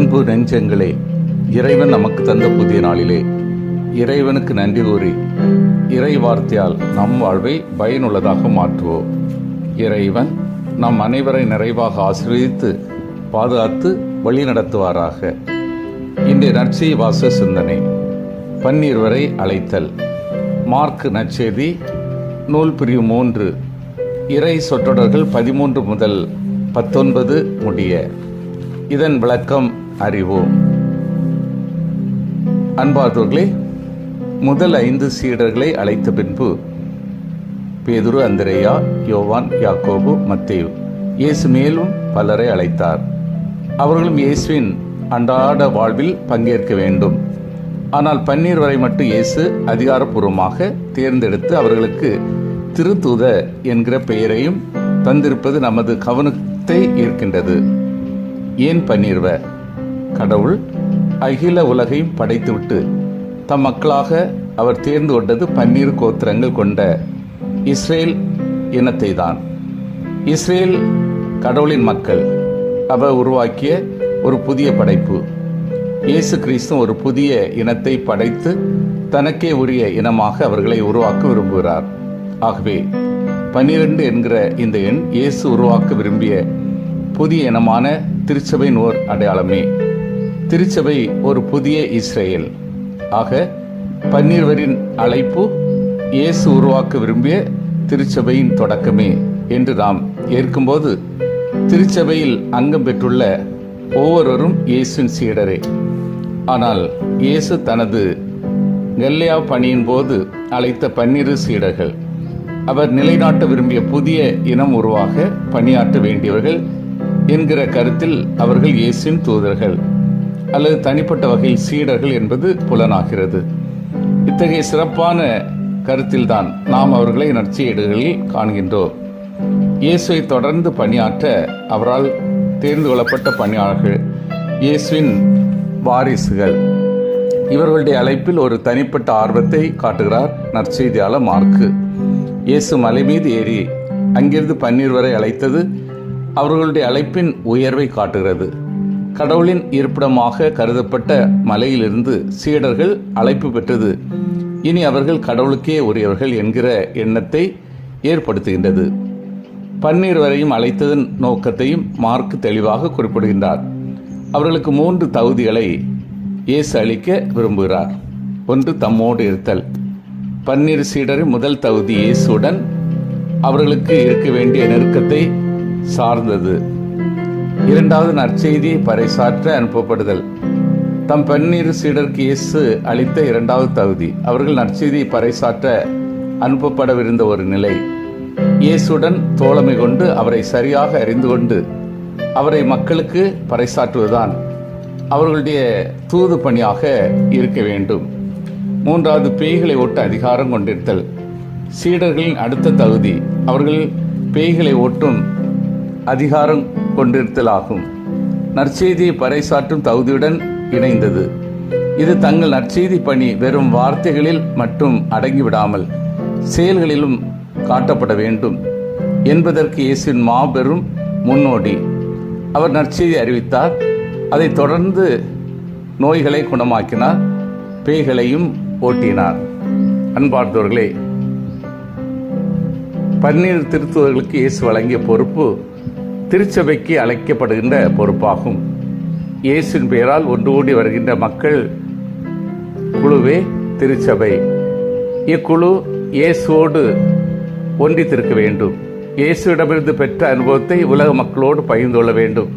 அன்பு நெஞ்சங்களே, இறைவன் நமக்கு தந்த புதிய நாளிலே இறைவனுக்கு நன்றி கூறி இறை வார்த்தையால் நம் வாழ்வை பயனுள்ளதாக மாற்றுவோம். இறைவன் நம் அனைவரை நிறைவாக ஆசீர்வதித்து பாதுகாத்து வழி நடத்துவாராக. இன்றைய நற்செய்தி வாச சிந்தனை. பன்னீர் வரை அழைத்தல். மார்க் நற்செய்தி நூல் பிரிவு 3 இறை சொற்றொடர்கள் 13 முதல் 19 முடிய. இதன் விளக்கம் அறிவோம். அன்பார்ந்தவர்களே, முதல் 5 சீடர்களை அழைத்த பின்பு பேதுரு, அந்திரேயா, யோவான், யாக்கோபு, மத்தேயு, இயேசு மேலும் பலரை அழைத்தார். அவர்களும் இயேசுவின் அன்றாட வாழ்வில் பங்கேற்க வேண்டும். ஆனால் 12 வரை மட்டும் இயேசு அதிகாரப்பூர்வமாக தேர்ந்தெடுத்து அவர்களுக்கு திருத்தூத என்கிற பெயரையும் தந்திருப்பது நமது கவனத்தை ஈர்க்கின்றது. ஏன் 12? கடவுள் அகில உலகையும் படைத்துவிட்டு தம் மக்களாக அவர் தேர்ந்து கொண்டது 12 கோத்திரங்கள் கொண்ட இஸ்ரேல் இனத்தை தான். இஸ்ரேல் கடவுளின் மக்கள். அவர் உருவாக்கிய ஒரு புதிய படைப்பு. இயேசு கிறிஸ்து ஒரு புதிய இனத்தை படைத்து தனக்கே உரிய இனமாக அவர்களை உருவாக்க விரும்புகிறார். ஆகவே 12 என்கிற இந்த எண் இயேசு உருவாக்க விரும்பிய புதிய இனமான திருச்சபையின் ஓர் அடையாளமே. திருச்சபை ஒரு புதிய இஸ்ரேல். ஆக 12 அழைப்பு இயேசு உருவாக்க விரும்பிய திருச்சபையின் தொடக்கமே என்று நாம் ஏற்கும்போது, திருச்சபையில் அங்கம் பெற்றுள்ள ஒவ்வொருவரும் இயேசுவின் சீடரே. ஆனால் இயேசு தனது கல்லியா பணியின் போது அழைத்த 12 சீடர்கள். அவர் நிலைநாட்ட விரும்பிய புதிய இனம் உருவாக பணியாற்ற வேண்டியவர்கள் என்கிற கருத்தில் அவர்கள் இயேசுவின் தூதர்கள் அல்லது தனிப்பட்ட வகையில் சீடர்கள் என்பது புலனாகிறது. இத்தகைய சிறப்பான கருத்தில்தான் நாம் அவர்களை நற்செய்திகளில் காண்கின்றோம். இயேசுவை தொடர்ந்து பணியாற்ற அவரால் தேர்ந்து கொள்ளப்பட்ட பணியாளர்கள், இயேசுவின் வாரிசுகள். இவர்களுடைய அழைப்பில் ஒரு தனிப்பட்ட ஆர்வத்தை காட்டுகிறார் நற்செய்தியாளர் மார்க்கு. இயேசு மலை மீது ஏறி அங்கிருந்து 12 வரை அழைத்தது அவர்களுடைய அழைப்பின் உயர்வை காட்டுகிறது. கடவுளின் இருப்பிடமாக கருதப்பட்ட மலையிலிருந்து சீடர்கள் அழைப்பு பெற்றது இனி அவர்கள் கடவுளுக்கே உரியவர்கள் என்கிற எண்ணத்தை ஏற்படுத்துகின்றது. 12 வரையும் அழைத்ததன் நோக்கத்தையும் மார்க் தெளிவாக குறிப்பிடுகின்றார். அவர்களுக்கு 3 தகுதிகளை இயேசு அளிக்க விரும்புகிறார். 1, தம்மோடு இருத்தல். 12 சீடரின் முதல் தகுதி இயேசுடன் அவர்களுக்கு இருக்க வேண்டிய நெருக்கத்தை சார்ந்தது. 2வது, நற்செய்தியை பறைசாற்ற அனுப்பப்படுதல். தம் 12 சீடருக்கு இயேசு அளித்த 2வது தகுதி அவர்கள் நற்செய்தியை பறைசாற்ற அனுப்பப்படவிருந்த ஒரு நிலை. இயேசுடன் தோழமை கொண்டு அவரை சரியாக அறிந்து கொண்டு அவரை மக்களுக்கு பறைசாற்றுவதுதான் அவர்களுடைய தூது பணியாக இருக்க வேண்டும். 3வது, பேய்களை ஓட்ட அதிகாரம் கொண்டிருத்தல். சீடர்களின் அடுத்த தகுதி அவர்கள் பேய்களை ஓட்டும் அதிகாரம் கொண்டிருத்தல் ஆகும். நற்செய்தியை பறைசாற்றும் தகுதியுடன் இணைந்தது. இது தங்கள் நற்செய்தி பணி வெறும் வார்த்தைகளில் மட்டும் அடங்கிவிடாமல் செயல்களிலும் காட்டப்பட வேண்டும் என்பதற்கு இயேசுவின் மாபெரும் முன்னோடி. அவர் நற்செய்தி அறிவித்தார். அதைத் தொடர்ந்து நோய்களை குணமாக்கினார், பேய்களையும் ஓட்டினார். அன்பார்ந்தவர்களே, 12 திருத்தூதர்களுக்கு இயேசு வழங்கிய பொறுப்பு திருச்சபைக்கு அழைக்கப்படுகின்ற பொறுப்பாகும். இயேசுவின் பெயரால் ஒன்று கூடி வருகின்ற மக்கள் குழுவே திருச்சபை. இக்குழு இயேசுவோடு ஒன்றித்திருக்க வேண்டும். இயேசுவிடமிருந்து பெற்ற அனுபவத்தை உலக மக்களோடு பகிர்ந்து கொள்ள வேண்டும்.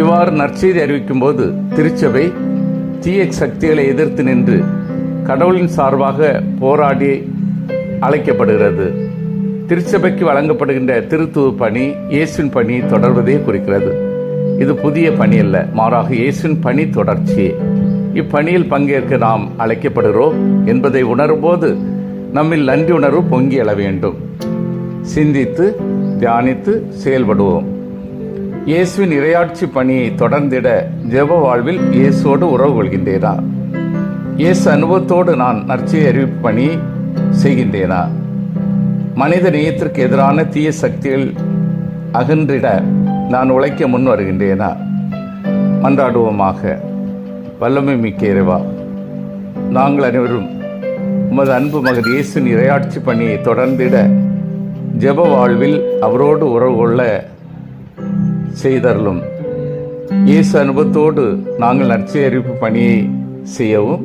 இவ்வாறு நற்செய்தி அறிவிக்கும் போது திருச்சபை தீய சக்திகளை எதிர்த்து நின்று கடவுளின் சார்பாக போராடி அழைக்கப்படுகிறது. திருச்சபைக்கு வழங்கப்படுகின்ற திருத்துவ பணி இயேசுவின் பணி தொடர்வதை குறிக்கிறது. இது புதிய பணி அல்ல, மாறாக இயேசுவின் பணி தொடர்ச்சியே. இப்பணியில் பங்கேற்க நாம் அழைக்கப்படுகிறோம் என்பதை உணரும்போது நம்மில் நன்றி உணர்வு பொங்கி எழ வேண்டும். சிந்தித்து தியானித்து செயல்படுவோம். இயேசுவின் இறையாட்சி பணியை தொடர்ந்திட ஜெப வாழ்வில் இயேசுவோடு உறவு கொள்கின்றேனா? இயேசு அனுபவத்தோடு நான் நற்செய்தி அறிவிப்பு பணி செய்கின்றேனா? மனித நேயத்திற்கு எதிரான தீய சக்திகள் அகன்றிட நான் உழைக்க முன் வருகின்றேனா? மன்றாடுவோமாக. வல்லமை மிக்க இறைவா, நாங்கள் அனைவரும் உமது அன்பு மகன் இயேசுவின் இறையாட்சி பணியை தொடர்ந்திட ஜெப வாழ்வில் அவரோடு உறவு கொள்ள செய்தருளும். இயேசு அனுபவத்தோடு நாங்கள் நற்செய்தி பணியை செய்யவும்,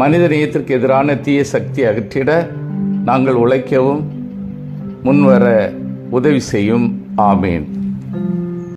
மனித நேயத்திற்கு எதிரான தீய சக்தி அகற்றிட நாங்கள் உழைக்கவும் முன்வர உதவி செய்யும். ஆமேன்.